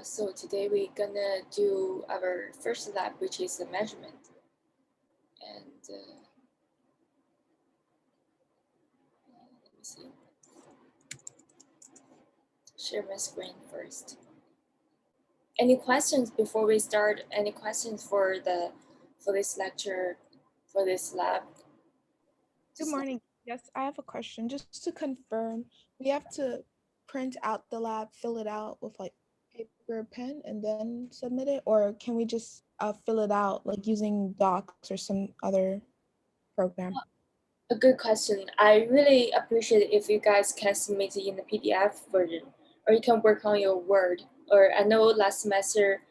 So today we're gonna do our first lab, which is the measurement. And let me see. Share my screen first. Any questions before we start? Any questions for this lecture, for this lab? Good morning. Yes, I have a question. Just to confirm, we have to print out the lab, fill it out with like paper, pen, and then submit it, or can we just fill it out like using Docs or some other program? A good question. I really appreciate if you guys can submit it in the PDF version, or you can work on your Word. Or I know last semester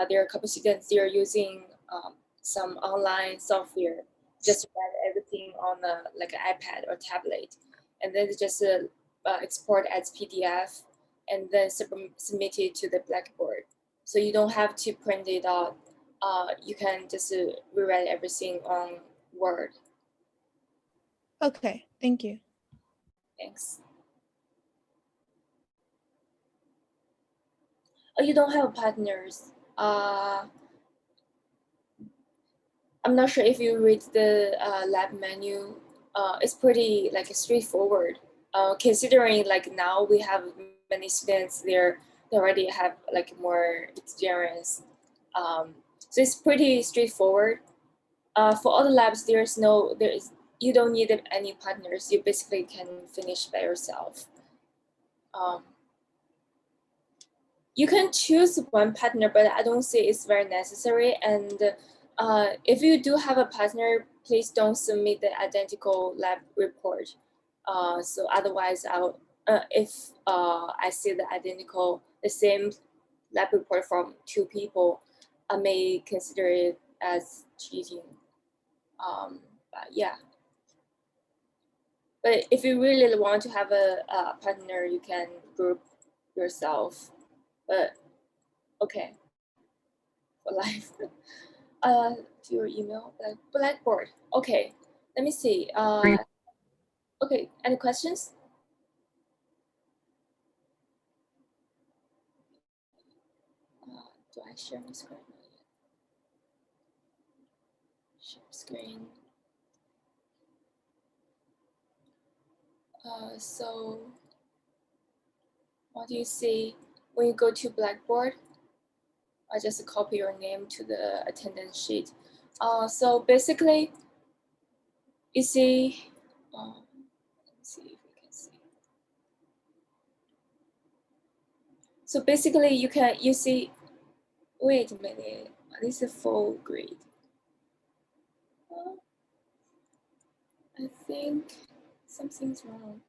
there are a couple students they are using some online software, just write everything on like an iPad or tablet, and then just export as PDF, and then submit it to the Blackboard. So you don't have to print it out. You can just rewrite everything on Word. Okay, thank you. Thanks. Oh, you don't have partners. I'm not sure if you read the lab menu. It's pretty like straightforward. Considering like now we have many students there, they already have like more experience. So it's pretty straightforward. For all the labs, you don't need any partners. You basically can finish by yourself. You can choose one partner, but I don't say it's very necessary. And if you do have a partner, please don't submit the identical lab report. So otherwise, if I see the same lab report from two people, I may consider it as cheating. But yeah. But if you really want to have a partner, you can group yourself. But okay, for life. To your email, Blackboard. Okay, let me see. Okay, any questions? Do I share my screen? Share screen. So what do you see when you go to Blackboard? I just copy your name to the attendance sheet. So basically, you see, let's see if we can see. So basically, you see. Wait a minute. This is full grade. I think something's wrong.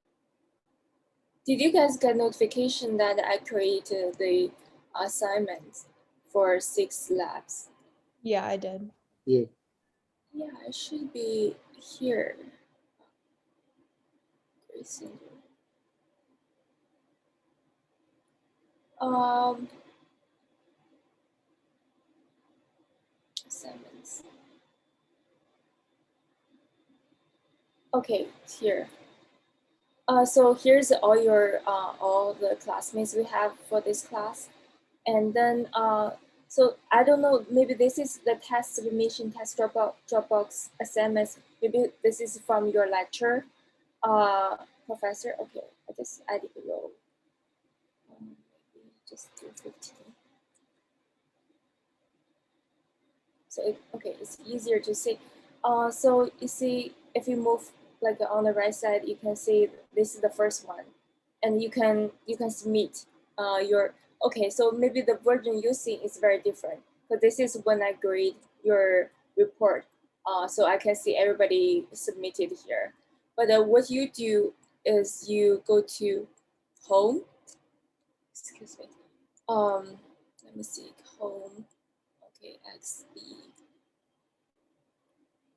Did you guys get notification that I created the assignments for 6 labs? Yeah, I did. Yeah. Yeah, it should be here. Assignments. Okay, here. So here's all the classmates we have for this class, and then so I don't know, maybe this is the test submission test Dropbox assignments. Maybe this is from your lecture, professor. Okay, I just add it below. Maybe just do 15. So okay, it's easier to see. So you see, if you move like on the right side, you can see this is the first one, and you can submit your. Okay, so maybe the version you see is very different. But this is when I grade your report. So I can see everybody submitted here. But what you do is you go to home. Excuse me. Let me see, home. Okay, XB.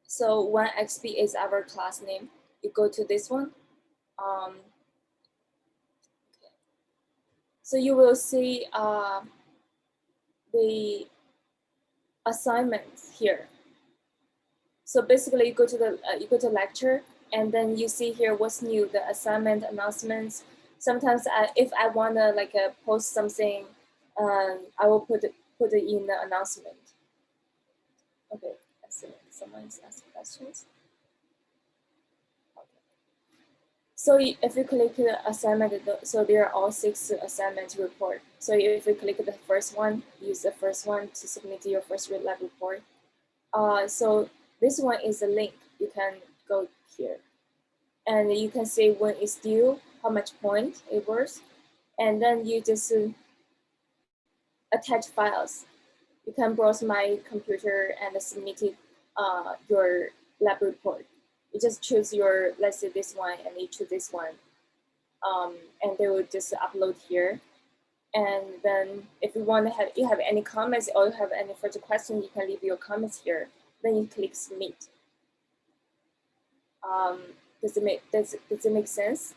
So when XB is our class name, you go to this one. Okay. So you will see the assignments here. So basically, you go to lecture, and then you see here what's new, the assignment announcements. Sometimes if I wanna like post something I will put it in the announcement. Okay, let's see. Someone's asking questions. Okay. So if you click the assignment, so there are all 6 assignments report. So if you click the first one, use the first one to submit your first lab report. So this one is a link. You can go here, and you can see when it's due, how much point it was, and then you just attach files. You can browse my computer and submit it, your lab report. You just choose your, let's say this one, and you choose this one, and they will just upload here. And then if you have any comments or you have any further questions, you can leave your comments here. Then you click submit. Does it make sense?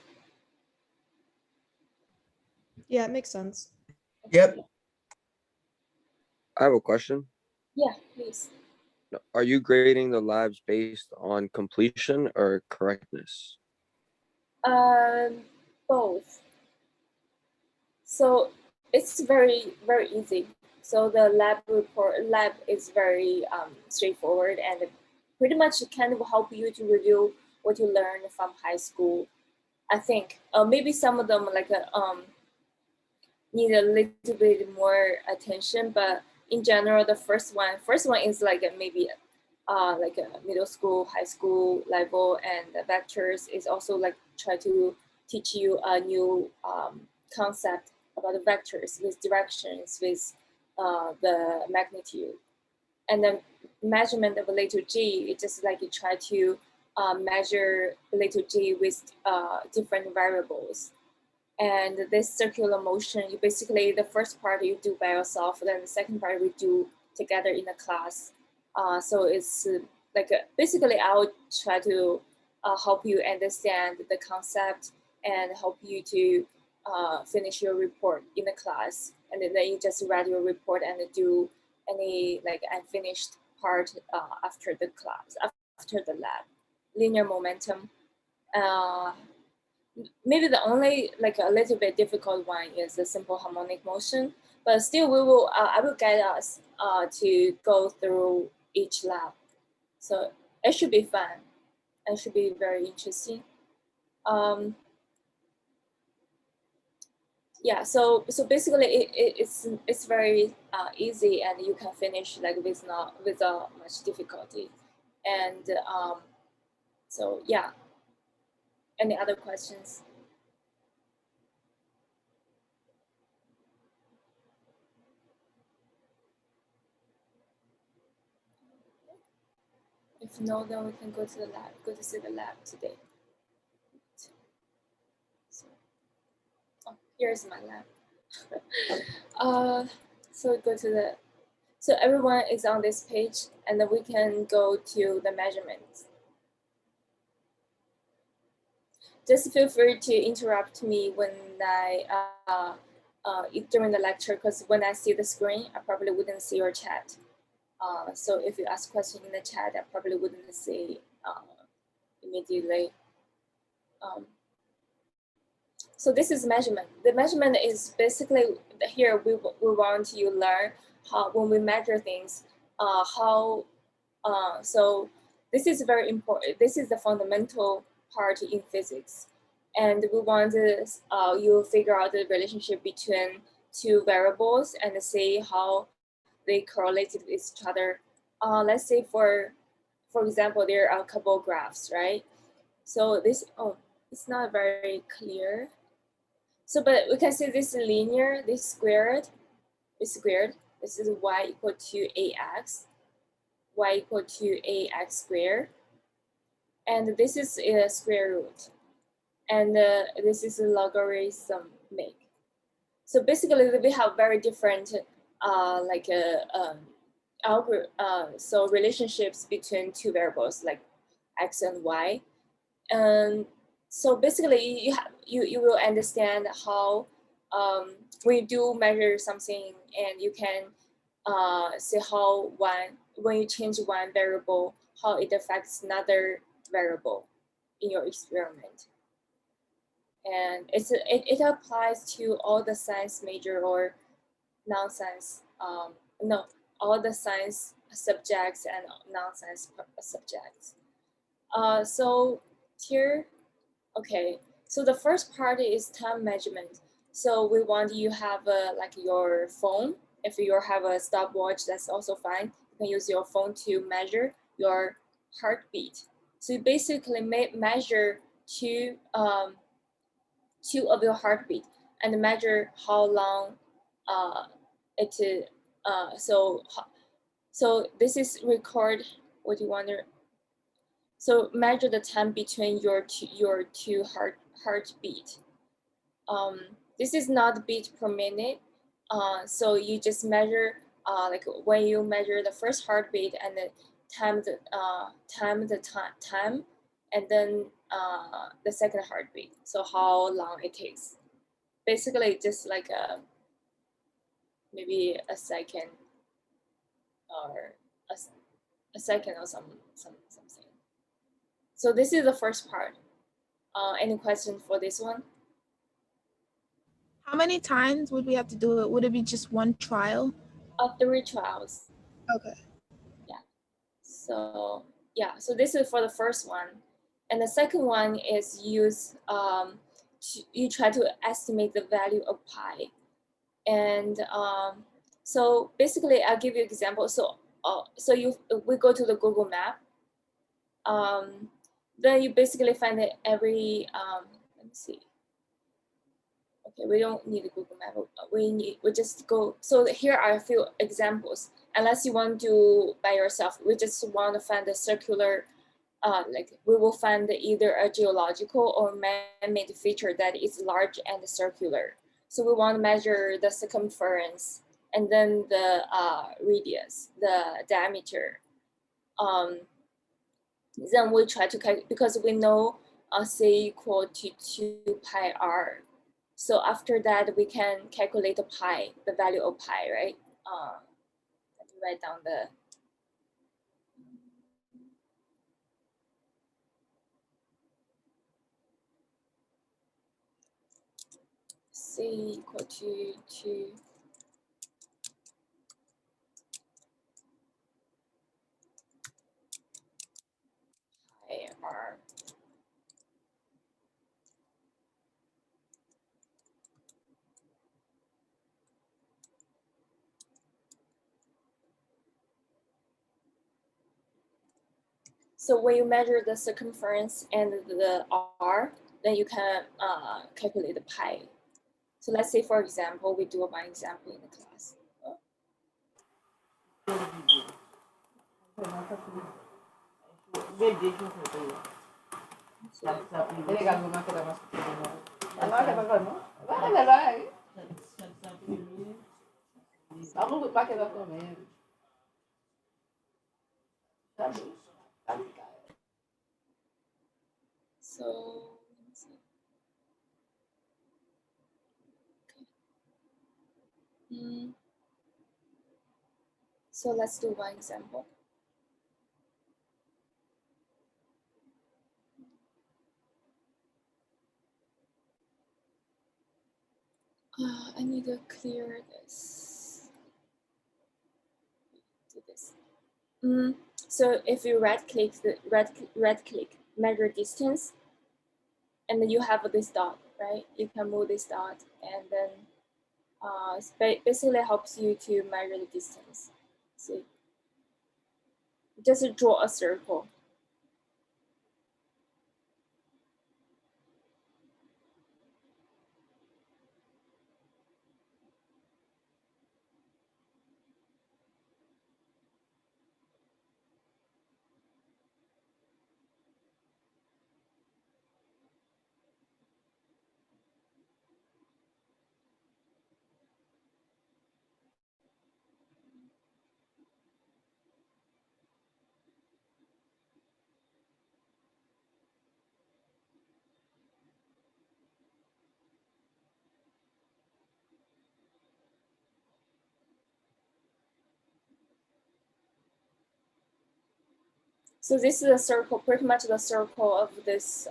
Yeah, it makes sense. Yep. I have a question. Yeah, please. Are you grading the labs based on completion or correctness? Both. So it's very, very easy. So the lab is very straightforward, and pretty much kind of help you to review what you learned from high school. I think maybe some of them need a little bit more attention, but in general, the first one is like maybe like a middle school, high school level, and the vectors is also like try to teach you a new concept about the vectors with directions, with the magnitude. And then measurement of a little g, it's just like you try to measure little g with different variables. And this circular motion, you basically, the first part you do by yourself, then the second part we do together in a class. So it's like basically I would try to help you understand the concept and help you to finish your report in the class. And then you just write your report and do any like unfinished part after the class, after the lab. Linear momentum. Maybe the only like a little bit difficult one is the simple harmonic motion, but still we will I will guide us to go through each lab. So it should be fun. It should be very interesting. Yeah, so basically it's very easy, and you can finish like without much difficulty. And so yeah, any other questions? If no, then we can go to the lab, go to see the lab today. So, oh, here's my lab. So we go to the, so everyone is on this page, and then we can go to the measurements. Just feel free to interrupt me when during the lecture, because when I see the screen, I probably wouldn't see your chat. So if you ask question in the chat, I probably wouldn't see immediately. So this is measurement. The measurement is basically here we want you to learn how when we measure things, so this is very important. This is the fundamental part in physics, and we want to you figure out the relationship between two variables and see how they correlate with each other. Let's say for example, there are a couple graphs, right? So this, oh, it's not very clear. So, but we can see this linear, this squared, is squared. This is y equal to ax, y equal to ax squared. And this is a square root. And this is a logarithmic. So basically we have very different so relationships between two variables like x and y. And so basically you will understand how when you do measure something, and you can see how when you change one variable, how it affects another variable in your experiment. And it applies to all the science major or non-science, no, all the science subjects and non-science subjects. So here, okay, so the first part is time measurement. So we want you have like your phone. If you have a stopwatch, that's also fine. You can use your phone to measure your heartbeat. So you basically measure two of your heartbeat and measure how long it so this is record what you want to. So measure the time between your two heartbeat. This is not beat per minute. So you just measure like when you measure the first heartbeat and then time and then the second heartbeat. So how long it takes. Basically just like maybe a second or a second or something. So this is the first part. Any questions for this one? How many times would we have to do it? Would it be just one trial? 3 trials. Okay. So yeah, so this is for the first one. And the second one is use, you try to estimate the value of pi. And so basically I'll give you an example. So we go to the Google map. Then you basically find that every, let me see. Okay, we don't need a Google map. We just go. So here are a few examples. Unless you want to do by yourself, we just want to find a circular, like we will find either a geological or man-made feature that is large and circular. So we want to measure the circumference and then the radius, the diameter. Then we try to calculate, because we know C equal to 2 pi r. So after that, we can calculate the pi, the value of pi, right? Let me write down the. C equal to 2 pi r. So when you measure the circumference and the r, then you can calculate the pi. So let's say, for example, we do one example in the class. So, so let's do one example. I need to clear this. Do this. So if you right click, measure distance, and then you have this dot, right? You can move this dot, and then basically helps you to measure the distance. See, just draw a circle. So this is a circle, pretty much the circle of this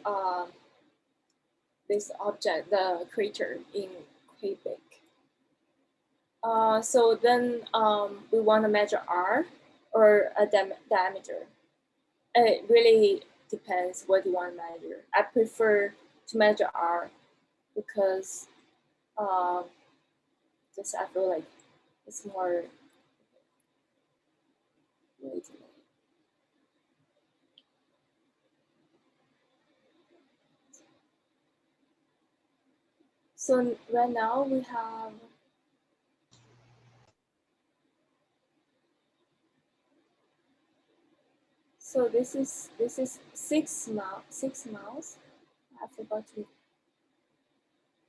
this object, the crater in Quebec. So then we want to measure R or a diameter. It really depends what you want to measure. I prefer to measure R because just I feel like it's more really to me. So right now we have so this is 6 miles. I forgot to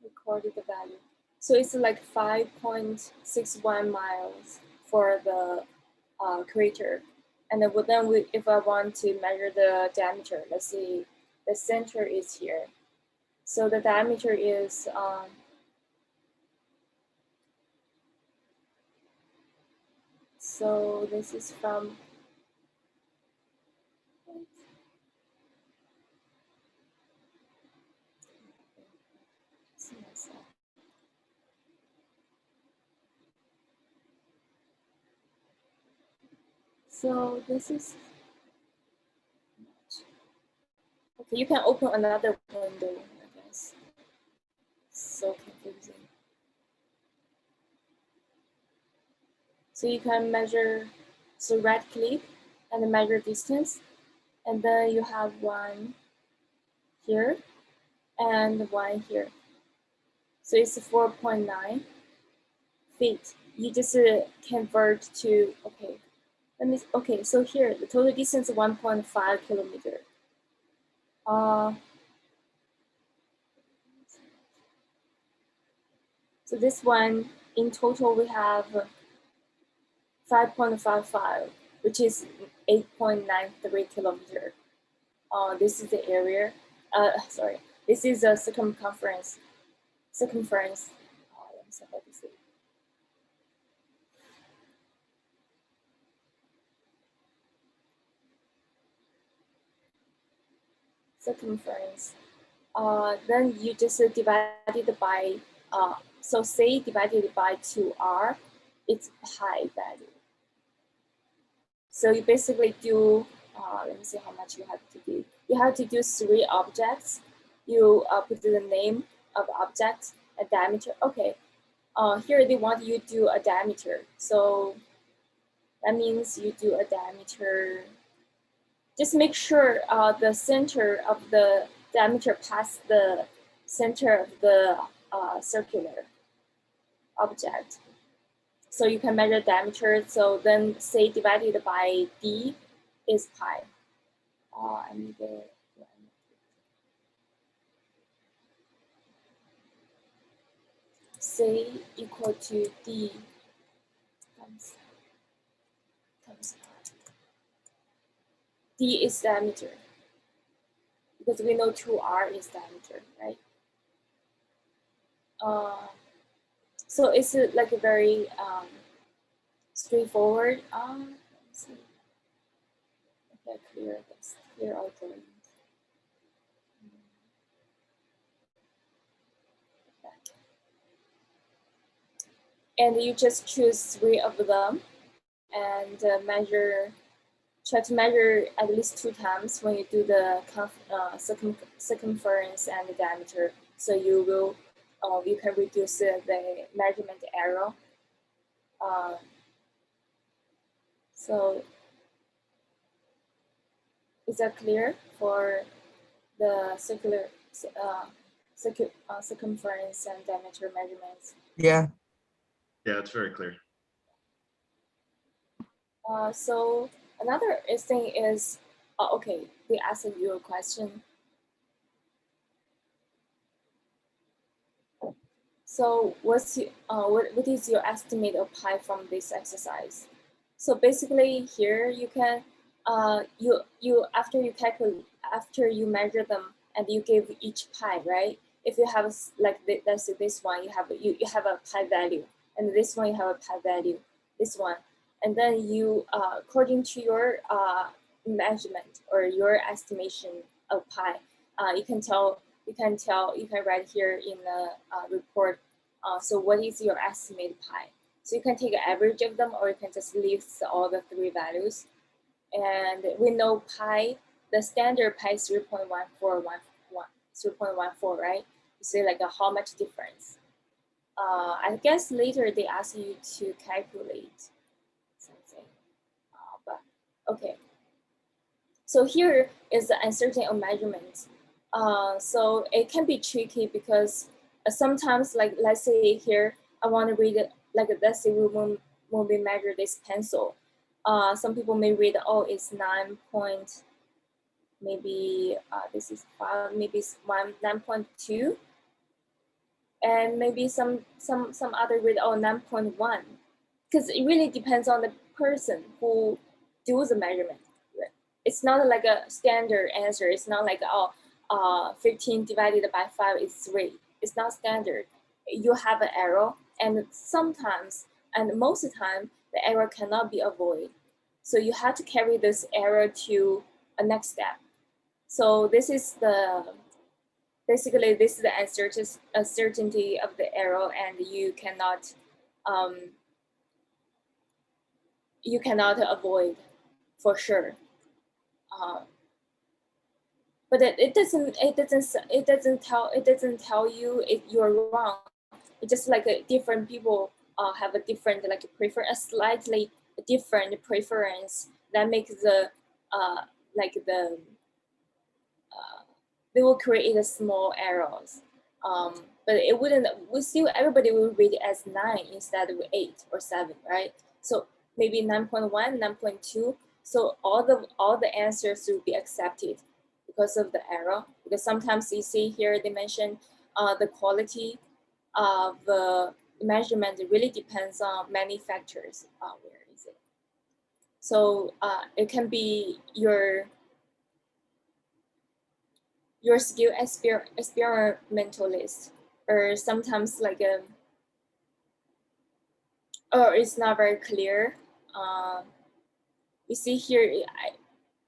record the value. So it's like 5.61 miles for the crater. And then if I want to measure the diameter, let's see, the center is here. So the diameter is so this is from so this is okay. You can open another window, I guess. So confusing. So you can measure, so right click and measure distance, and then you have one here and one here. So it's 4.9 feet. You just convert to, okay, so here, the total distance is 1.5 kilometer. So this one, in total, we have 5.55, which is 8.93 kilometer. This is the area, sorry, this is a circumference. Let me see how to say. Circumference. Then you just divide it by, so say divided by 2r, it's pi value. So you basically do, let me see how much you have to do. You have to do 3 objects. You put the name of object, a diameter. Okay, here they want you to do a diameter. So that means you do a diameter. Just make sure the center of the diameter past the center of the circular object. So you can measure diameter. So then say divided by d is pi. I need the say equal to d times pi. D is diameter because we know 2r is diameter, right? So it's like a very straightforward. Let me see. Okay, clear this. Clear all drawings. And you just choose 3 of them and try to measure at least 2 times when you do the circumference and the diameter. So you will, you can reduce the measurement error. So is that clear for the circumference and diameter measurements? Yeah. Yeah, it's very clear. So another thing is, okay, they asked you a question. So what is your estimate of pi from this exercise? So basically here you can, after you calculate, after you measure them and you give each pi, right? If you have like let's say this one, you have a pi value, and this one you have a pi value, this one, and then you according to your measurement or your estimation of pi, you can write here in the report. So what is your estimated pi? So you can take an average of them, or you can just list all the 3 values. And we know pi, the standard pi is 3.14, right? You see like how much difference. I guess later they ask you to calculate something, but okay. So here is the uncertainty of measurements. So it can be tricky because sometimes, like let's say here, I want to read it, like let's say when we measure this pencil. Some people may read, oh, it's 9 point, maybe this is 5, maybe it's 9.2. And maybe some other read, oh, 9.1. Because it really depends on the person who do the measurement. It's not like a standard answer. It's not like, oh, 15 divided by 5 is 3. It's not standard. You have an error, and sometimes, and most of the time, the error cannot be avoided. So you have to carry this error to a next step. So this is basically this is the uncertainty of the error, and you cannot avoid for sure. But it doesn't tell you if you're wrong. It's just like different people have a different a slightly different preference that makes the they will create a small errors. But it wouldn't. We still everybody will read it as 9 instead of 8 or 7, right? So maybe 9.1, 9.2. So all the answers will be accepted because of the error. Because sometimes you see here they mention the quality of the measurement really depends on many factors. Where is it? So it can be your skill experimentalist, or sometimes like or it's not very clear. You see here,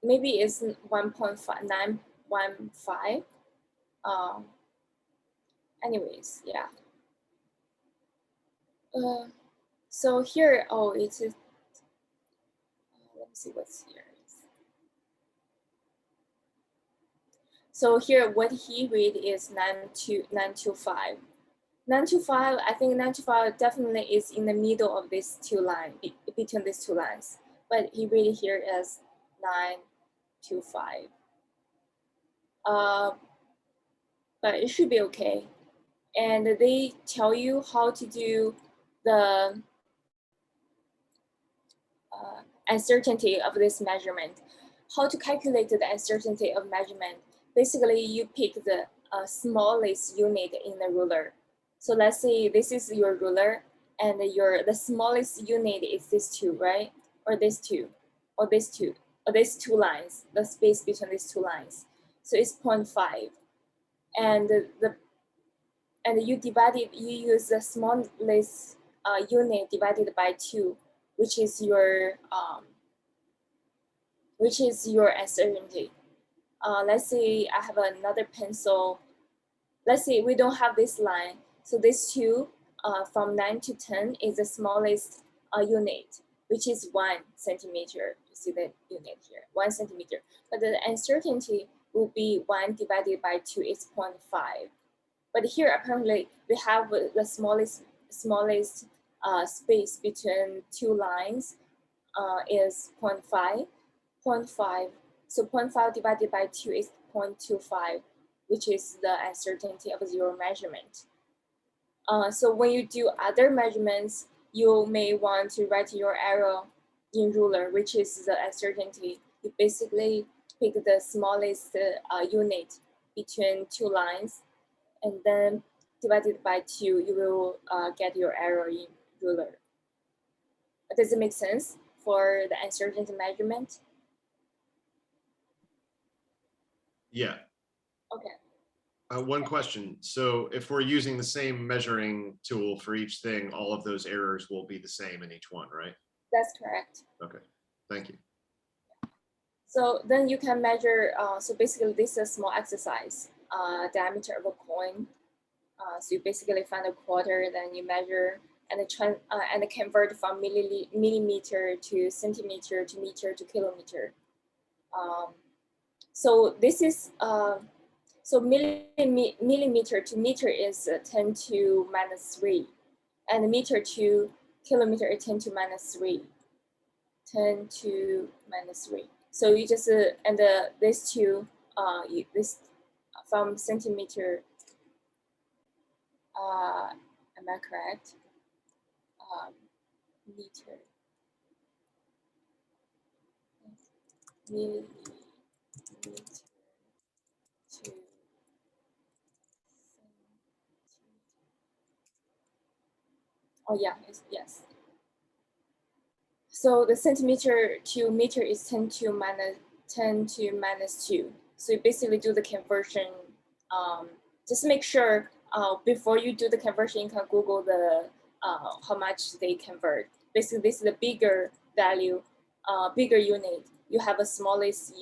maybe it's 1.915. Anyways, yeah. So here, oh, it's let me see what's here. So here, what he read is 925. 925, I think 925 definitely is in the middle of these two lines, between these two lines. But he read it here as 925. But it should be okay. And they tell you how to do the uncertainty of this measurement. How to calculate the uncertainty of measurement. Basically, you pick the smallest unit in the ruler. So let's say this is your ruler, and the smallest unit is this 2, right? Or this 2, or this 2, or these 2 lines, the space between these 2 lines. So it's 0.5. And you use the smallest unit divided by 2, which is your uncertainty. Let's say I have another pencil. Let's say we don't have this line. So this 2 from 9 to 10 is the smallest unit, which is 1 centimeter. You see the unit here, 1 centimeter. But the uncertainty will be 1 divided by 2 is 0.5. But here apparently we have the smallest space between 2 lines is 0.5. 0.5. So 0.5 divided by 2 is 0.25, which is the uncertainty of your measurement. So when you do other measurements, you may want to write your error in ruler, which is the uncertainty. You basically pick the smallest unit between 2 lines, and then divided by 2, you will get your error in ruler. Does it make sense for the uncertainty measurement? Yeah. Okay. One question. So if we're using the same measuring tool for each thing, all of those errors will be the same in each one, right? That's correct. Okay, thank you. So then you can measure, so basically this is a small exercise, diameter of a coin. So you basically find a quarter, then you measure, and convert from millimeter to centimeter to meter to kilometer. So this is so millimeter to meter is 10 to minus 3, and meter to kilometer is 10 to minus 3. 10 to minus 3. So you just and these two this from centimeter. Am I correct? Meter. Millimeter to yes. So the centimeter to meter is 10 to minus 2. So you basically do the conversion. Just make sure before you do the conversion, you can Google the how much they convert. Basically, this is the bigger value, bigger unit. You have a smallest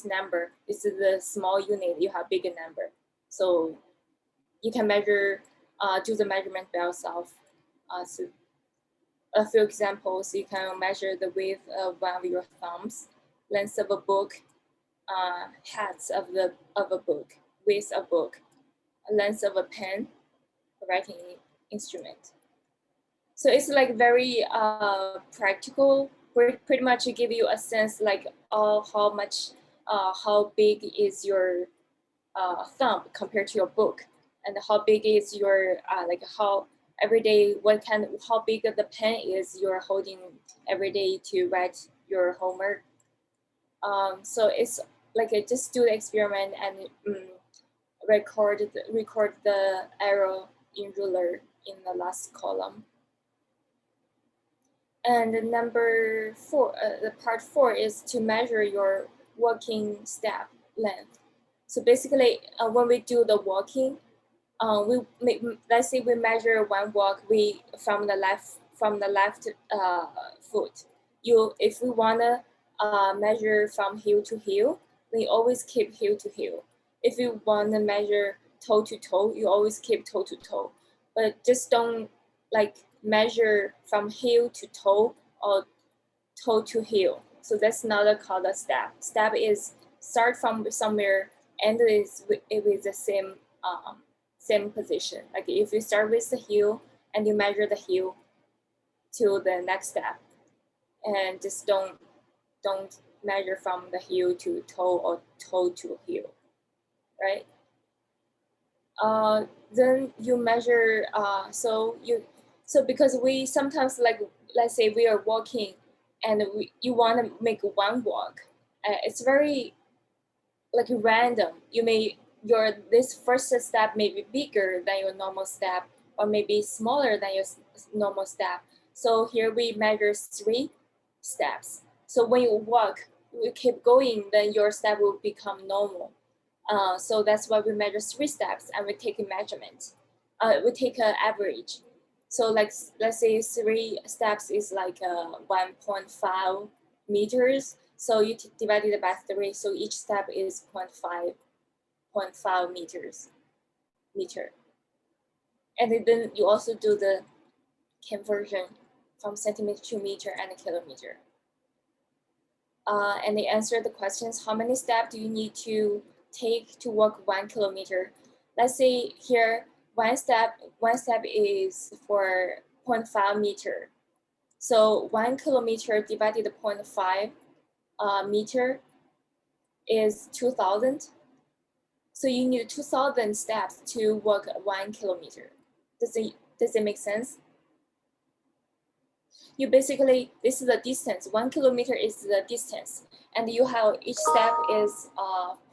number. This is the small unit. You have bigger number. So you can measure, do the measurement by yourself. So a few examples, you can measure the width of one of your thumbs, length of a book, height of a book, width of a book, length of a pen, writing instrument. So it's like very practical. Pretty much give you a sense like how much, how big is your thumb compared to your book, and how big is your like how every day how big the pen is you're holding every day to write your homework. So it's like just do the experiment and record the arrow in ruler in the last column. And number 4, the part 4 is to measure your walking step length. So basically, when we do the walking, let's say we measure one walk from the left foot. If we wanna measure from heel to heel, we always keep heel to heel. If you wanna measure toe to toe, you always keep toe to toe. But just don't like measure from heel to toe or toe to heel. So that's not called a step. Step is start from somewhere and is with the same position. Like if you start with the heel and you measure the heel to the next step, and just don't measure from the heel to toe or toe to heel, right? Then you measure. So because we sometimes like, let's say we are walking, and you want to make one walk. It's very like random. This first step may be bigger than your normal step, or maybe smaller than your normal step. So here we measure 3 steps. So when you walk, you keep going, then your step will become normal. So that's why we measure 3 steps, and we take a measurement. We take an average. So like let's say 3 steps is like 1.5 meters. So you divide it by 3. So each step is 0.5 meter. And then you also do the conversion from centimeter to meter and kilometer. And they answer the questions: how many steps do you need to take to walk 1 kilometer? Let's say here one step is for 0.5 meter. So 1 kilometer divided 0.5 meter is 2,000. So you need 2,000 steps to walk 1 kilometer. Does it make sense? You basically, this is the distance. 1 kilometer is the distance, and you have each step is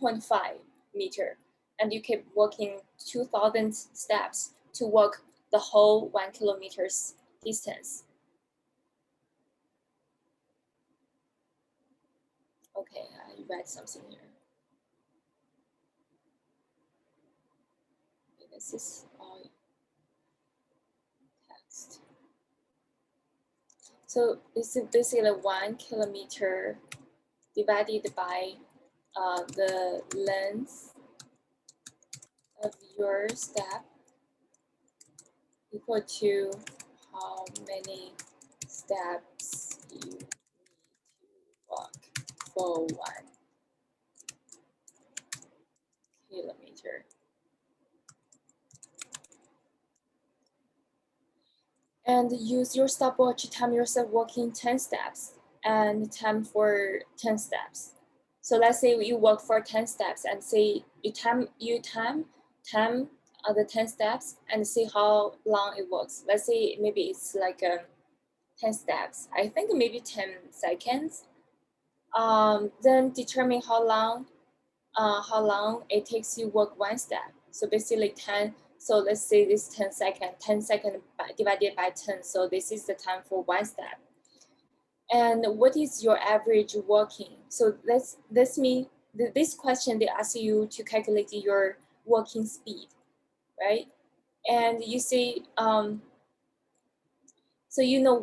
0.5 meter, and you keep walking 2,000 steps to walk the whole 1 kilometer's distance. Okay, I read something here. Okay, this is all text. So this is basically 1 kilometer divided by the length of your step equal to how many steps you need to walk for 1 kilometer. And use your stopwatch to time yourself walking 10 steps and time for 10 steps. So let's say you walk for 10 steps and say you time the 10 steps and see how long it works. Let's say maybe it's like 10 steps. I think maybe 10 seconds. Then determine how long it takes you walk 1 step. So basically 10. So let's say this 10 second divided by 10. So this is the time for 1 step. And what is your average walking? So this mean this question they ask you to calculate your walking speed, right? And you say so you know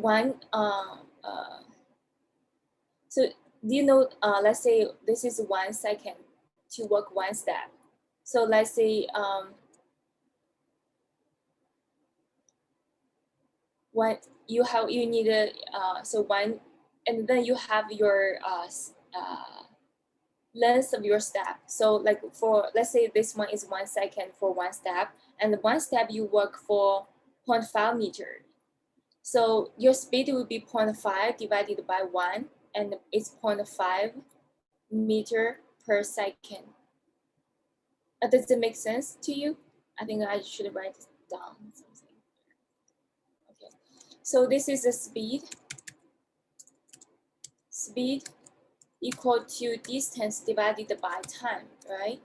so do you know let's say this is 1 second to walk 1 step. So let's say what you need a so one, and then you have your length of your step. So like for let's say this one is 1 second for 1 step, and 1 step you walk for 0.5 meter. So your speed will be 0.5 divided by 1, and it's 0.5 meter per second. Does it make sense to you? I think I should write down something. Okay, so this is the speed equal to distance divided by time, right?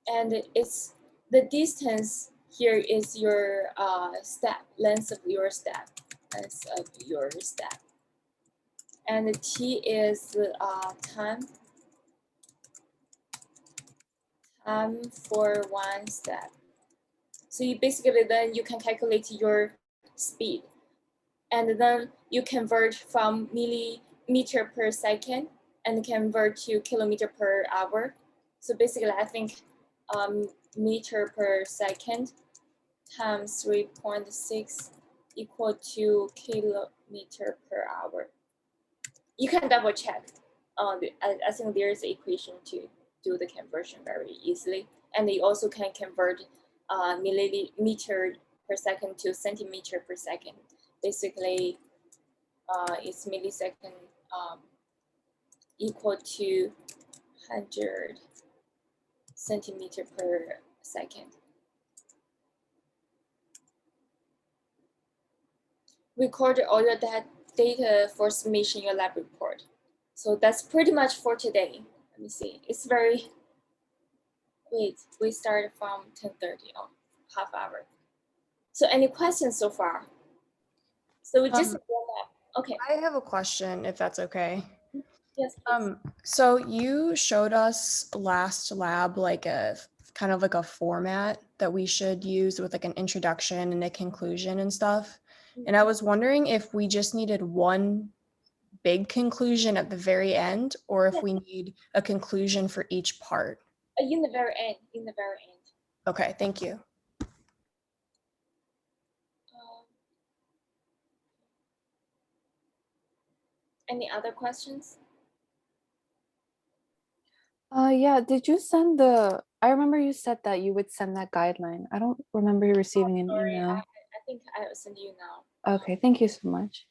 And it's the distance here is your step, length of your step, and the t is time for 1 step. So you basically then you can calculate your speed, and then you convert from millimeter per second and convert to kilometer per hour. So basically, I think meter per second times 3.6 equal to kilometer per hour. You can double check. I think there's an equation to do the conversion very easily, and you also can convert millimeter per second to centimeter per second. Basically, it's millisecond equal to 100 centimeter per second. Record all your data for submission in your lab report. So that's pretty much for today. Let me see. It's very, wait, we started from 10:30, oh, half hour. So any questions so far? So we just warm up. Okay. I have a question, if that's okay. Yes, please. So you showed us last lab like a kind of like a format that we should use with like an introduction and a conclusion and stuff. And I was wondering if we just needed one big conclusion at the very end, or if we need a conclusion for each part. In the very end. Okay, thank you. Any other questions? Yeah, did you send I remember you said that you would send that guideline. I don't remember you receiving an Sorry, email. I think I will send you now. Okay, thank you so much.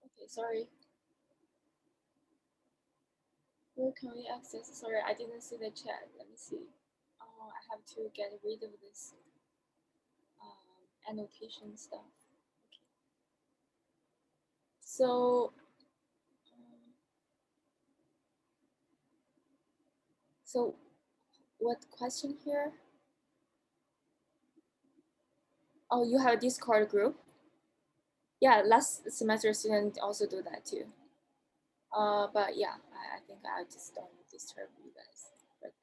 Okay, sorry. Where can we access? Sorry, I didn't see the chat. Let me see. Oh, I have to get rid of this annotation stuff. Okay. So what question here? Oh, you have a Discord group? Yeah, last semester students also do that too. But yeah, I think I just don't disturb you guys. But,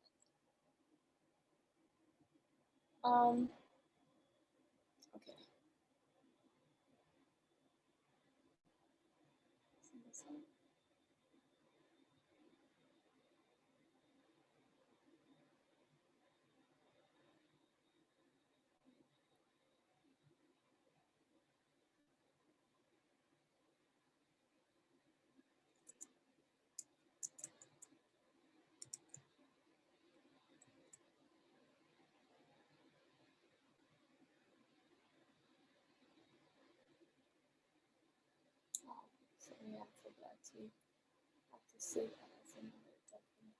okay. Yeah, I forgot to have to save as another document.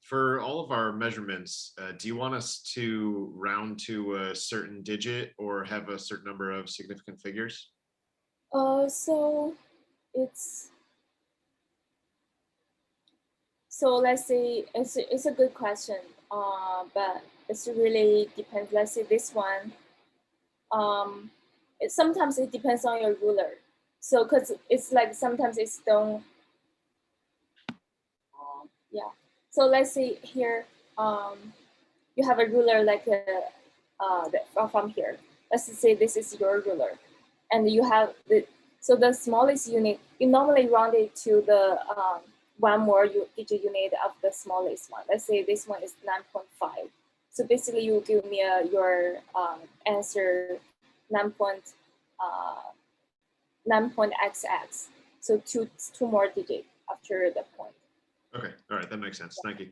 For all of our measurements, do you want us to round to a certain digit or have a certain number of significant figures? So it's so let's say it's a good question. But it's really depends. Let's say this one. Sometimes it depends on your ruler. So because it's like sometimes it's don't. Yeah. So let's say here, you have a ruler like from here. Let's say this is your ruler, and you have so the smallest unit. You normally round it to the one more digit unit of the smallest one. Let's say this one is 9.5. So basically, you give me your answer 9.xx. So two more digits after the point. Okay, all right, that makes sense. Thank you.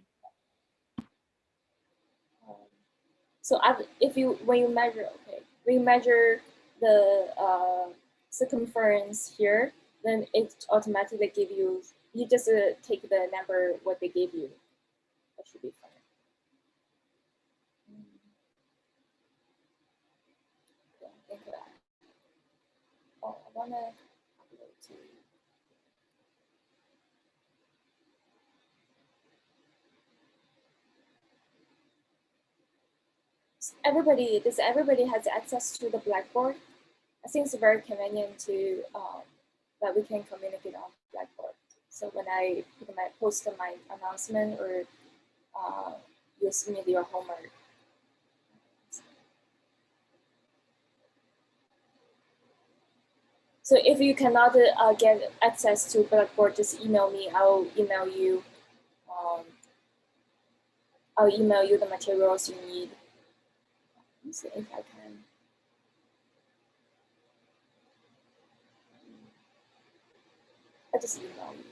So when you measure, when you measure the circumference here, then it automatically give you. You just take the number what they gave you. That should be fine. Yeah, think of that. Oh, I wanna upload to. Does everybody has access to the Blackboard? I think it's very convenient to that we can communicate on Blackboard. So when I post my announcement or you submit your homework. So if you cannot get access to Blackboard, just email me. I'll email you. I'll email you the materials you need. Let's see if I can. I just email you.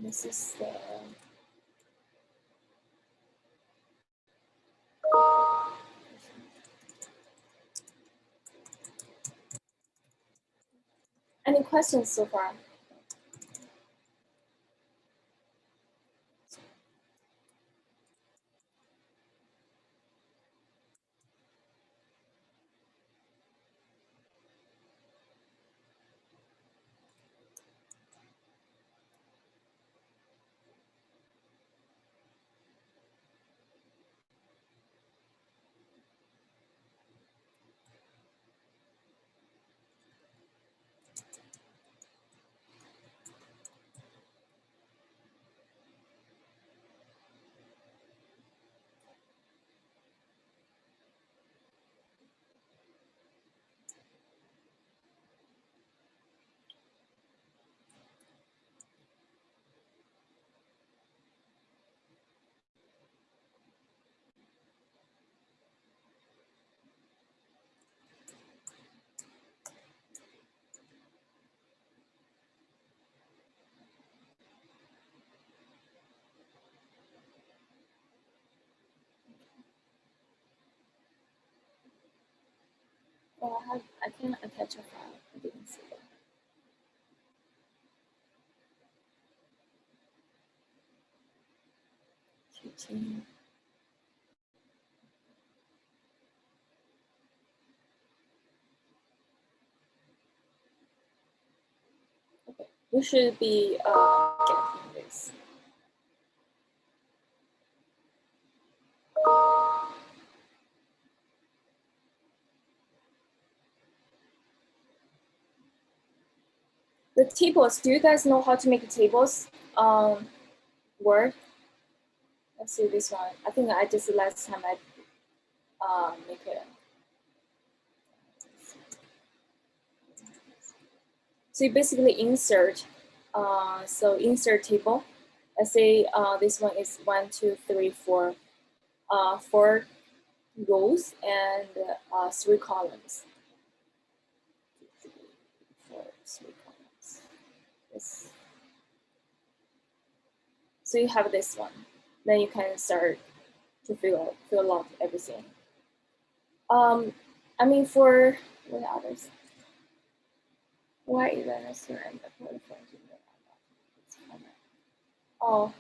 This is the. Any questions so far? Well, I can attach a file. I didn't see that. Teaching. Okay, you should be getting this. The tables, do you guys know how to make tables? Word? Let's see this one. I think I just last time I make it. So you basically insert. So insert table. Let's say this one is 1, 2, 3, 4, 4 rows and 3 columns. 3 columns. Yes. So you have this one. Then you can start to fill out everything. I mean, for what others? Why even a certain Oh,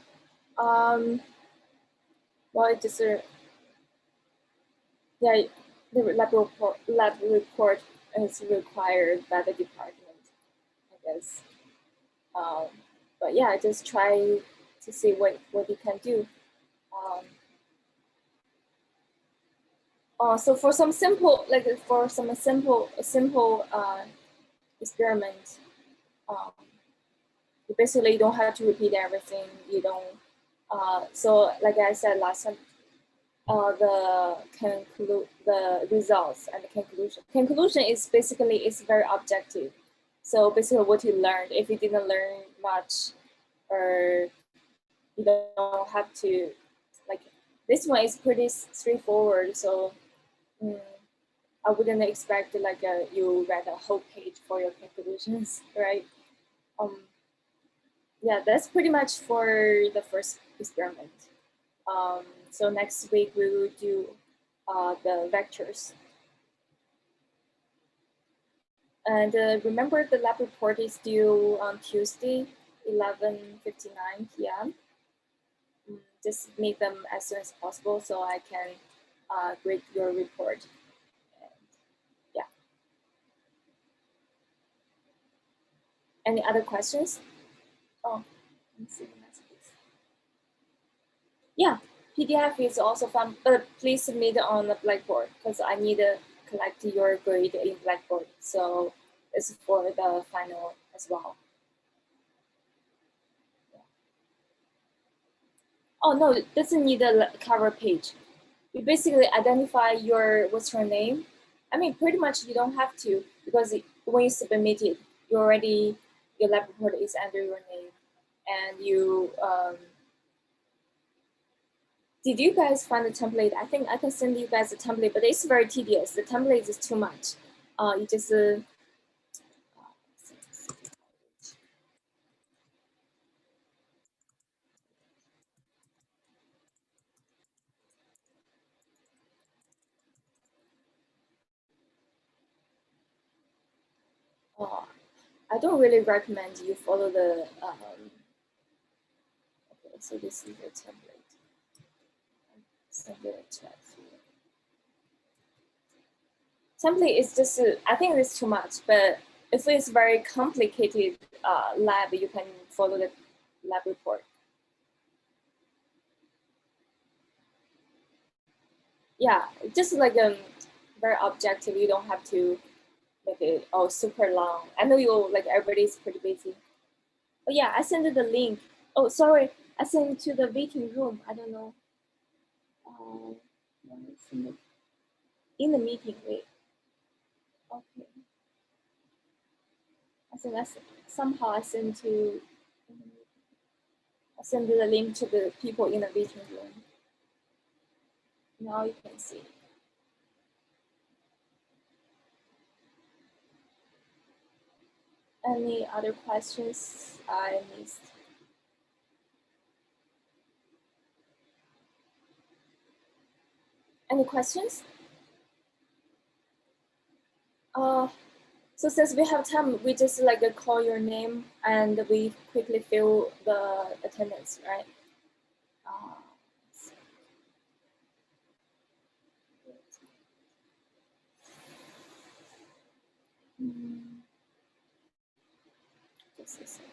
well, it just yeah, the lab report is required by the department, I guess. But yeah, just try to see what you can do. So for some simple, simple experiment, you basically don't have to repeat everything. You don't. So like I said last time, the results and the conclusion. Conclusion is basically it's very objective. So basically, what you learned. If you didn't learn much, or you don't have to, like this one is pretty straightforward. So I wouldn't expect like you read a whole page for your conclusions, right? Yeah, that's pretty much for the first experiment. So next week we will do the vectors. And remember the lab report is due on Tuesday, 11:59 p.m. Just make them as soon as possible so I can grade your report. And, yeah. Any other questions? Oh, let me see the messages. Yeah, PDF is also fun, but please submit on the Blackboard because I need to collect your grade in Blackboard. So it's for the final as well. Oh no, it doesn't need a cover page. You basically identify what's your name. I mean, pretty much you don't have to because when you submit it, your lab report is under your name, and you. Did you guys find the template? I think I can send you guys a template, but it's very tedious. The template is too much. You just I don't really recommend you follow the. Okay, so this is the template. Send it a chat here. Template is just, I think it's too much, but if it's very complicated lab, you can follow the lab report. Yeah, just like very objective. You don't have to make it super long. I know everybody's pretty busy. But yeah, I sent the link. Oh, sorry, I sent it to the waiting room. I don't know. In the meeting, wait. Okay. I think somehow I sent the link to the people in the waiting room. Now you can see. Any other questions I missed? Any questions? So since we have time, we just call your name and we quickly fill the attendance, right? Just a second.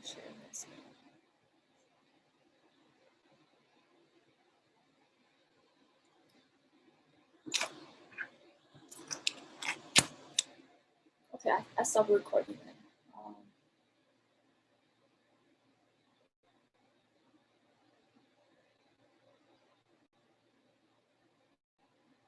share my screen. Okay, I stopped recording.